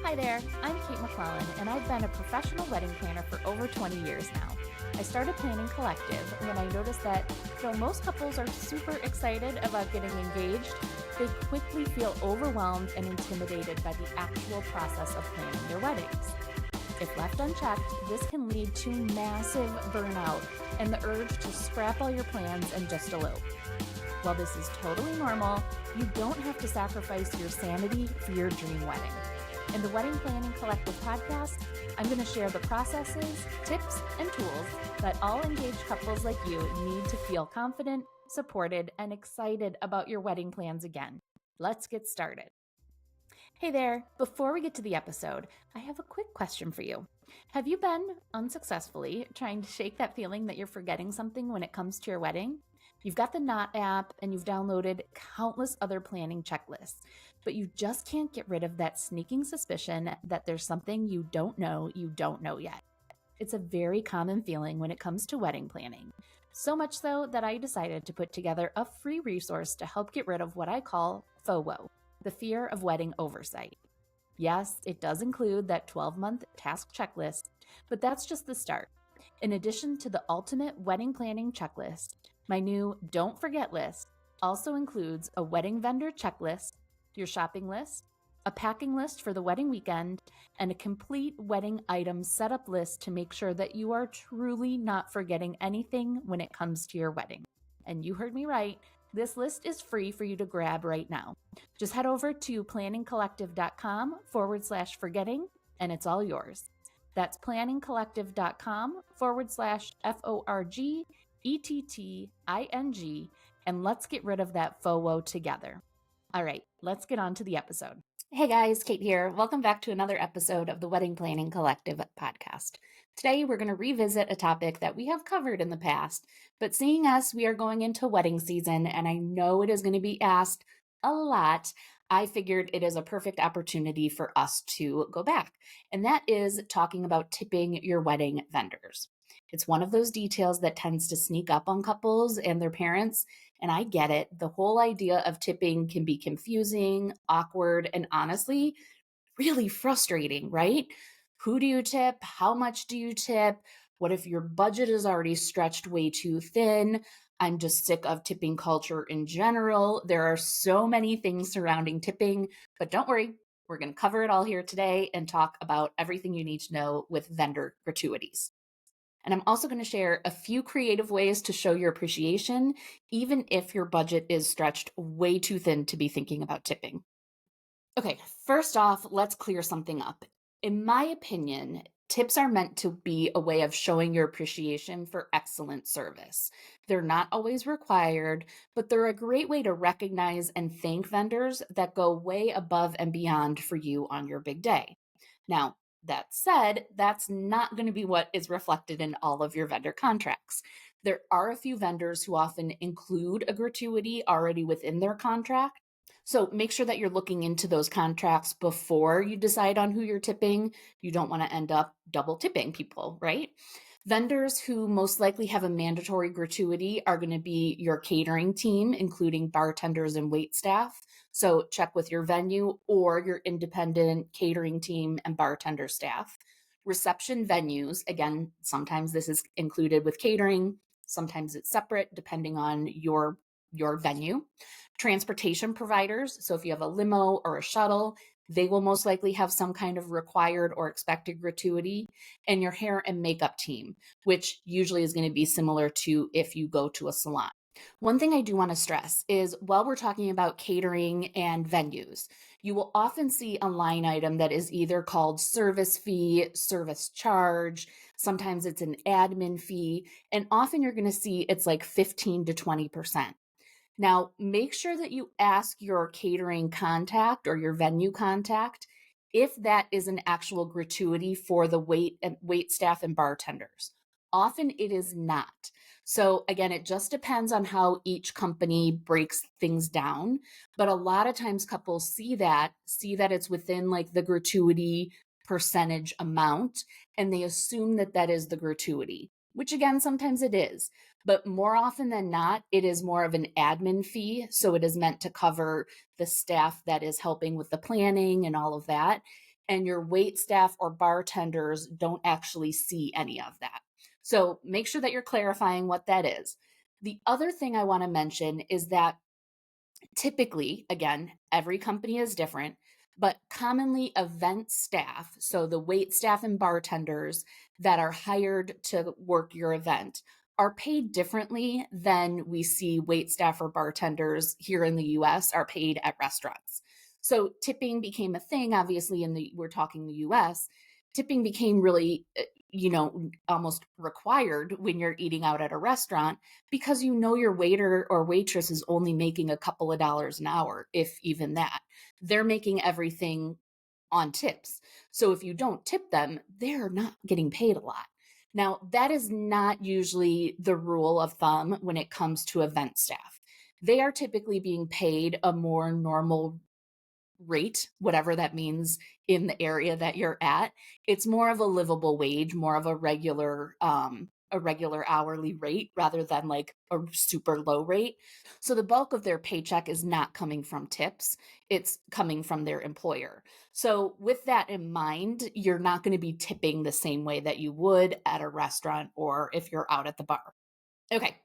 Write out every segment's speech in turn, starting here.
Hi there, I'm Kate McClellan, and I've been a professional wedding planner for over 20 years now. I started Planning Collective when I noticed that though most couples are super excited about getting engaged, they quickly feel overwhelmed and intimidated by the actual process of planning their weddings. If left unchecked, this can lead to massive burnout and the urge to scrap all your plans and just elope. While this is totally normal, you don't have to sacrifice your sanity for your dream wedding. In the Wedding Planning Collective podcast, I'm going to share the processes, tips, and tools that all engaged couples like you need to feel confident, supported, and excited about your wedding plans again. Let's get started. Hey there, before we get to the episode, I have a quick question for you. Have you been unsuccessfully trying to shake that feeling that you're forgetting something when it comes to your wedding? You've got the Knot app and you've downloaded countless other planning checklists, but you just can't get rid of that sneaking suspicion that there's something you don't know yet. It's a very common feeling when it comes to wedding planning. So much so that I decided to put together a free resource to help get rid of what I call FOWO, the fear of wedding oversight. Yes, it does include that 12-month task checklist, but that's just the start. In addition to the ultimate wedding planning checklist, my new Don't Forget list also includes a wedding vendor checklist, your shopping list, a packing list for the wedding weekend, and a complete wedding item setup list to make sure that you are truly not forgetting anything when it comes to your wedding. And you heard me right, this list is free for you to grab right now. Just head over to planningcollective.com/forgetting and it's all yours. That's planningcollective.com/FORGETTING, and let's get rid of that FOWO together. All right, let's get on to the episode. Hey guys, Kate here. Welcome back to another episode of the Wedding Planning Collective podcast. Today we're going to revisit a topic that we have covered in the past, but seeing as we are going into wedding season, and I know it is going to be asked a lot, I figured it is a perfect opportunity for us to go back, and that is talking about tipping your wedding vendors. It's one of those details that tends to sneak up on couples and their parents, and I get it. The whole idea of tipping can be confusing, awkward, and honestly, really frustrating, right? Who do you tip? How much do you tip? What if your budget is already stretched way too thin? I'm just sick of tipping culture in general. There are so many things surrounding tipping, but don't worry, we're going to cover it all here today and talk about everything you need to know with vendor gratuities. And I'm also going to share a few creative ways to show your appreciation, even if your budget is stretched way too thin to be thinking about tipping. Okay, first off, let's clear something up. In my opinion, tips are meant to be a way of showing your appreciation for excellent service. They're not always required, but they're a great way to recognize and thank vendors that go way above and beyond for you on your big day. Now, that said, that's not going to be what is reflected in all of your vendor contracts. There are a few vendors who often include a gratuity already within their contract. So make sure that you're looking into those contracts before you decide on who you're tipping. You don't want to end up double tipping people, right? Vendors who most likely have a mandatory gratuity are going to be your catering team, including bartenders and wait staff. So check with your venue or your independent catering team and bartender staff. Reception venues, again, sometimes this is included with catering, sometimes it's separate depending on your venue. Transportation providers, so if you have a limo or a shuttle, they will most likely have some kind of required or expected gratuity. And your hair and makeup team, which usually is going to be similar to if you go to a salon. One thing I do want to stress is while we're talking about catering and venues, you will often see a line item that is either called service fee, service charge, sometimes it's an admin fee, and often you're going to see it's like 15 to 20%. Now, make sure that you ask your catering contact or your venue contact if that is an actual gratuity for the wait staff and bartenders. Often it is not. So again, it just depends on how each company breaks things down. But a lot of times couples see that it's within like the gratuity percentage amount, and they assume that that is the gratuity, which again, sometimes it is. But more often than not, it is more of an admin fee. So it is meant to cover the staff that is helping with the planning and all of that. and your wait staff or bartenders don't actually see any of that. So make sure that you're clarifying what that is. The other thing I want to mention is that typically, again, every company is different, but commonly event staff, so the wait staff and bartenders that are hired to work your event, are paid differently than we see wait staff or bartenders here in the US are paid at restaurants. So tipping became a thing, obviously, we're talking the US. Tipping became really, almost required when you're eating out at a restaurant, because your waiter or waitress is only making a couple of dollars an hour, if even that. They're making everything on tips. So if you don't tip them, they're not getting paid a lot. Now, that is not usually the rule of thumb when it comes to event staff. They are typically being paid a more normal rate, whatever that means in the area that you're at. It's more of a livable wage, more of a regular hourly rate rather than like a super low rate. So the bulk of their paycheck is not coming from tips, it's coming from their employer. So with that in mind, you're not going to be tipping the same way that you would at a restaurant or if you're out at the bar. Okay,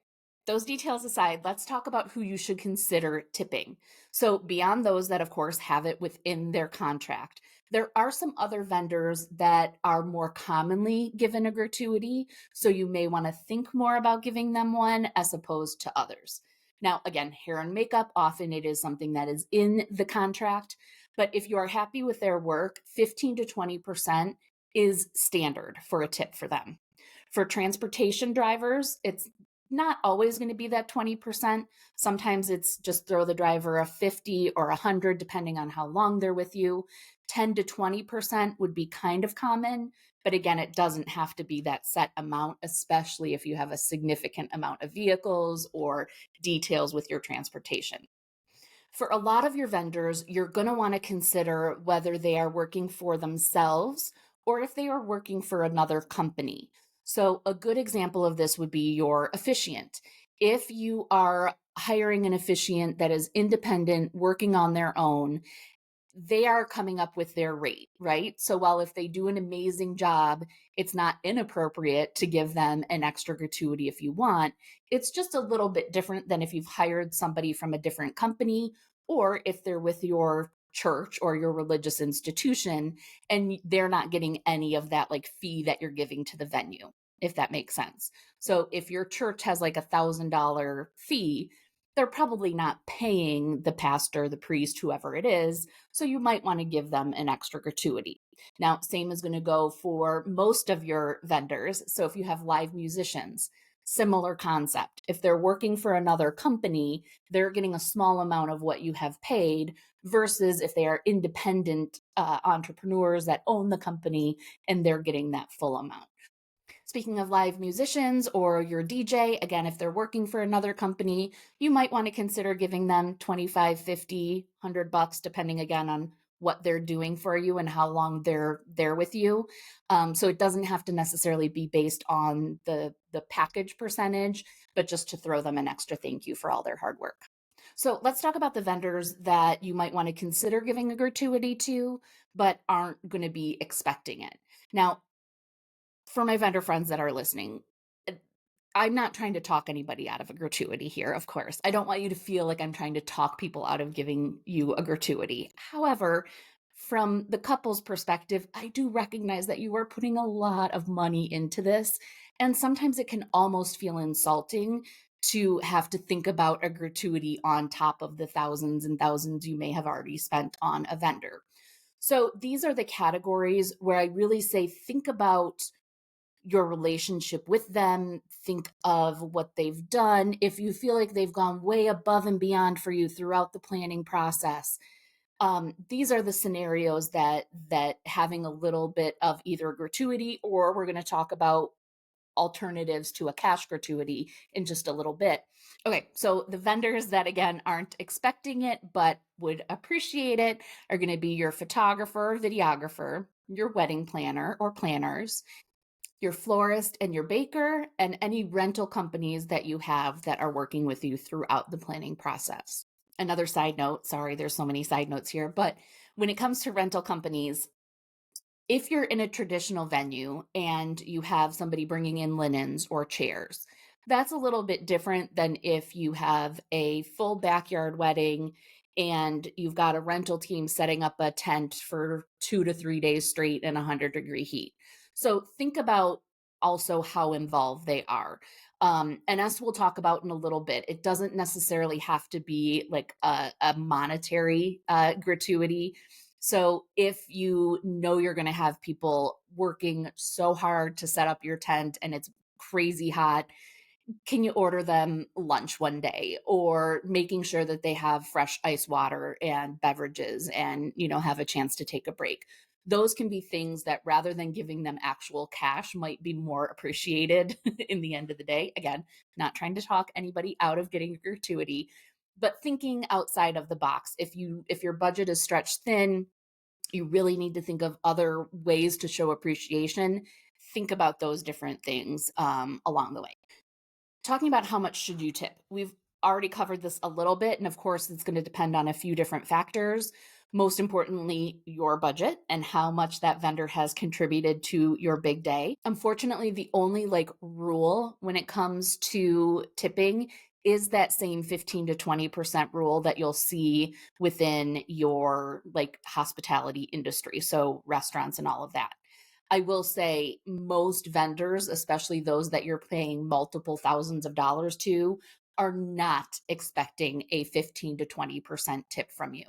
those details aside, let's talk about who you should consider tipping. So, beyond those that, of course, have it within their contract, there are some other vendors that are more commonly given a gratuity. So, you may want to think more about giving them one as opposed to others. Now, again, hair and makeup, often it is something that is in the contract. But if you are happy with their work, 15 to 20% is standard for a tip for them. For transportation drivers, it's not always going to be that 20%. Sometimes it's just throw the driver a 50 or 100, depending on how long they're with you. 10 to 20% would be kind of common. But again, it doesn't have to be that set amount, especially if you have a significant amount of vehicles or details with your transportation. For a lot of your vendors, you're going to want to consider whether they are working for themselves or if they are working for another company. So, a good example of this would be your officiant. If you are hiring an officiant that is independent, working on their own, they are coming up with their rate, right? So while if they do an amazing job, it's not inappropriate to give them an extra gratuity if you want. It's just a little bit different than if you've hired somebody from a different company or if they're with your church or your religious institution and they're not getting any of that like fee that you're giving to the venue, if that makes sense. So if your church has like $1,000 fee, they're probably not paying the pastor, the priest, whoever it is, so you might want to give them an extra gratuity. Now, same is going to go for most of your vendors. So if you have live musicians, similar concept. If they're working for another company, they're getting a small amount of what you have paid versus if they are independent entrepreneurs that own the company and they're getting that full amount. Speaking of live musicians or your DJ, again, if they're working for another company, you might want to consider giving them 25, 50, $100, depending again on what they're doing for you and how long they're there with you. So it doesn't have to necessarily be based on the package percentage, but just to throw them an extra thank you for all their hard work. So let's talk about the vendors that you might want to consider giving a gratuity to, but aren't going to be expecting it. Now, for my vendor friends that are listening, I'm not trying to talk anybody out of a gratuity here, of course. I don't want you to feel like I'm trying to talk people out of giving you a gratuity. However, from the couple's perspective, I do recognize that you are putting a lot of money into this. And sometimes it can almost feel insulting to have to think about a gratuity on top of the thousands and thousands you may have already spent on a vendor. So these are the categories where I really say think about your relationship with them, think of what they've done. If you feel like they've gone way above and beyond for you throughout the planning process, these are the scenarios that having a little bit of either a gratuity, or we're going to talk about alternatives to a cash gratuity in just a little bit. Okay, so the vendors that again aren't expecting it but would appreciate it are going to be your photographer, videographer, your wedding planner or planners, your florist and your baker, and any rental companies that you have that are working with you throughout the planning process. Another side note, sorry, there's so many side notes here, but when it comes to rental companies, If you're in a traditional venue and you have somebody bringing in linens or chairs, that's a little bit different than if you have a full backyard wedding and you've got a rental team setting up a tent for 2 to 3 days straight in 100-degree heat. So think about also how involved they are. And as we'll talk about in a little bit, it doesn't necessarily have to be like a monetary gratuity. So if you know you're going to have people working so hard to set up your tent and it's crazy hot, can you order them lunch one day, or making sure that they have fresh ice water and beverages and, have a chance to take a break? Those can be things that, rather than giving them actual cash, might be more appreciated in the end of the day. Again, not trying to talk anybody out of getting a gratuity, but thinking outside of the box. If your budget is stretched thin, you really need to think of other ways to show appreciation. Think about those different things along the way. Talking about how much should you tip? We've already covered this a little bit, and of course, it's going to depend on a few different factors. Most importantly, your budget and how much that vendor has contributed to your big day. Unfortunately, the only rule when it comes to tipping is that same 15 to 20% rule that you'll see within your hospitality industry, so restaurants and all of that. I will say most vendors, especially those that you're paying multiple thousands of dollars to, are not expecting a 15 to 20% tip from you.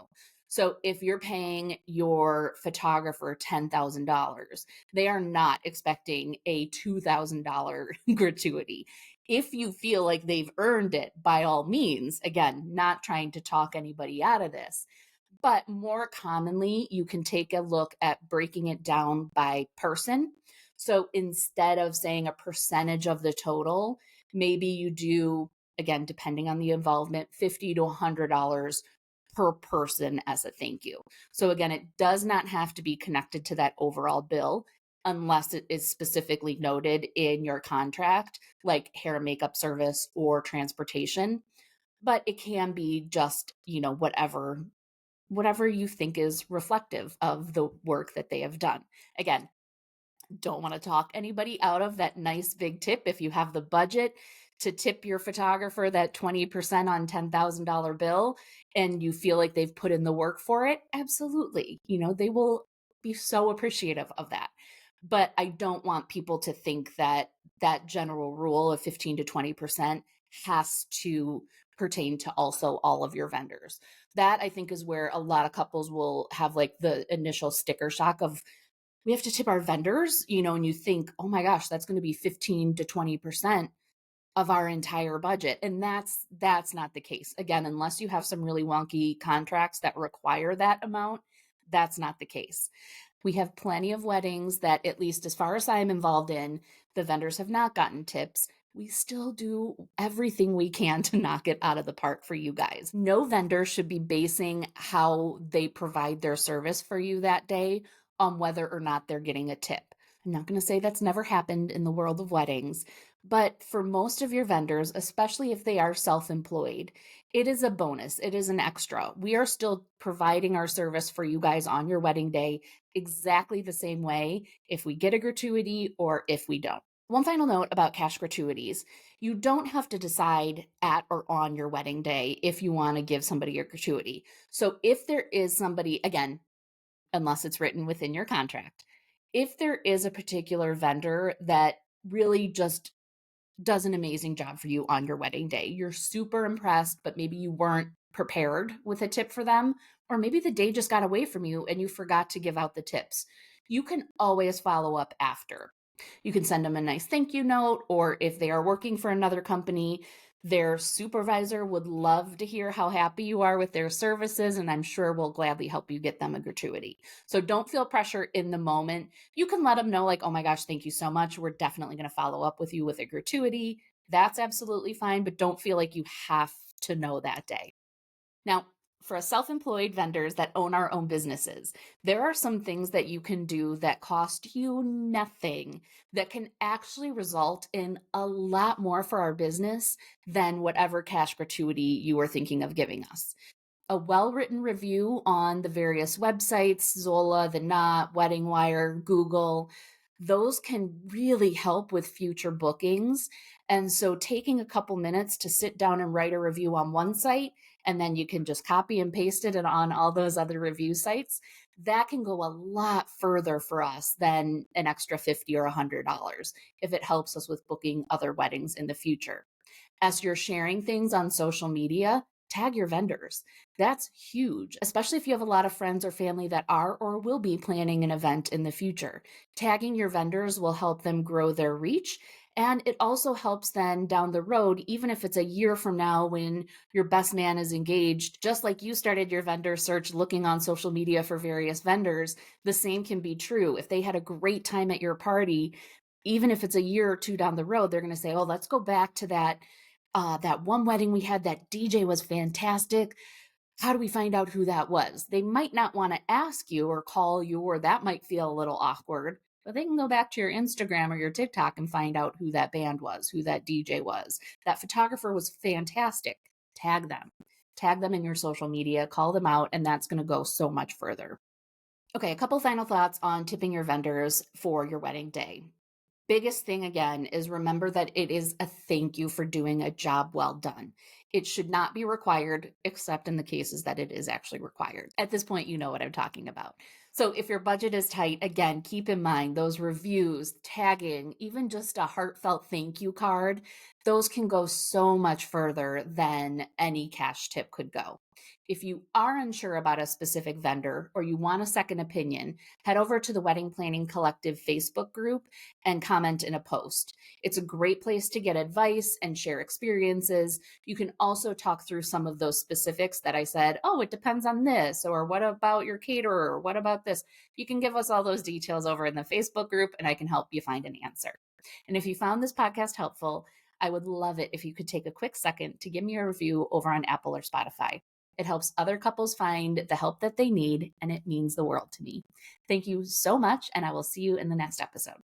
So if you're paying your photographer $10,000, they are not expecting a $2,000 gratuity. If you feel like they've earned it, by all means, again, not trying to talk anybody out of this. But more commonly, you can take a look at breaking it down by person. So instead of saying a percentage of the total, maybe you do, again, depending on the involvement, $50 to $100 per person as a thank you. So again, it does not have to be connected to that overall bill unless it is specifically noted in your contract, like hair and makeup service or transportation. But it can be just, whatever you think is reflective of the work that they have done. Again, don't want to talk anybody out of that nice big tip. If you have the budget to tip your photographer that 20% on $10,000 bill and you feel like they've put in the work for it, absolutely. They will be so appreciative of that. But I don't want people to think that that general rule of 15 to 20% has to pertain to also all of your vendors. That, I think, is where a lot of couples will have the initial sticker shock of, we have to tip our vendors, and you think, oh my gosh, that's going to be 15 to 20% of our entire budget. And that's not the case. Again, unless you have some really wonky contracts that require that amount, that's not the case. We have plenty of weddings that, at least as far as I'm involved in, the vendors have not gotten tips. We still do everything we can to knock it out of the park for you guys. No vendor should be basing how they provide their service for you that day on whether or not they're getting a tip. I'm not going to say that's never happened in the world of weddings, but for most of your vendors, especially if they are self-employed, it is a bonus. It is an extra. We are still providing our service for you guys on your wedding day exactly the same way if we get a gratuity or if we don't. One final note about cash gratuities. You don't have to decide at or on your wedding day if you want to give somebody a gratuity. So if there is somebody, again, unless it's written within your contract, if there is a particular vendor that really just does an amazing job for you on your wedding day, you're super impressed, but maybe you weren't prepared with a tip for them, or maybe the day just got away from you and you forgot to give out the tips, you can always follow up after. You can send them a nice thank you note, or if they are working for another company, their supervisor would love to hear how happy you are with their services, and I'm sure will gladly help you get them a gratuity. So don't feel pressure in the moment. You can let them know, oh my gosh, thank you so much. We're definitely going to follow up with you with a gratuity. That's absolutely fine, but don't feel like you have to know that day. Now, for us self-employed vendors that own our own businesses, there are some things that you can do that cost you nothing that can actually result in a lot more for our business than whatever cash gratuity you were thinking of giving us. A well-written review on the various websites, Zola, The Knot, Wedding Wire, Google, those can really help with future bookings. And so taking a couple minutes to sit down and write a review on one site, and then you can just copy and paste it on all those other review sites, that can go a lot further for us than an extra $50 or $100 if it helps us with booking other weddings in the future. As you're sharing things on social media, tag your vendors. That's huge, especially if you have a lot of friends or family that are or will be planning an event in the future. Tagging your vendors will help them grow their reach. And it also helps then down the road, even if it's a year from now when your best man is engaged, just like you started your vendor search looking on social media for various vendors, the same can be true. If they had a great time at your party, even if it's a year or two down the road, they're going to say, oh, let's go back to that one wedding we had, that DJ was fantastic. How do we find out who that was? They might not want to ask you or call you, or that might feel a little awkward, but they can go back to your Instagram or your TikTok and find out who that band was, who that DJ was. That photographer was fantastic. Tag them. Tag them in your social media, call them out, and that's going to go so much further. Okay, a couple final thoughts on tipping your vendors for your wedding day. Biggest thing again is remember that it is a thank you for doing a job well done. It should not be required, except in the cases that it is actually required. At this point, you know what I'm talking about. So if your budget is tight, again, keep in mind those reviews, tagging, even just a heartfelt thank you card, those can go so much further than any cash tip could go. If you are unsure about a specific vendor or you want a second opinion, head over to the Wedding Planning Collective Facebook group and comment in a post. It's a great place to get advice and share experiences. You can also talk through some of those specifics that I said, oh, it depends on this, or what about your caterer, or what about this? You can give us all those details over in the Facebook group, and I can help you find an answer. And if you found this podcast helpful, I would love it if you could take a quick second to give me a review over on Apple or Spotify. It helps other couples find the help that they need, and it means the world to me. Thank you so much, and I will see you in the next episode.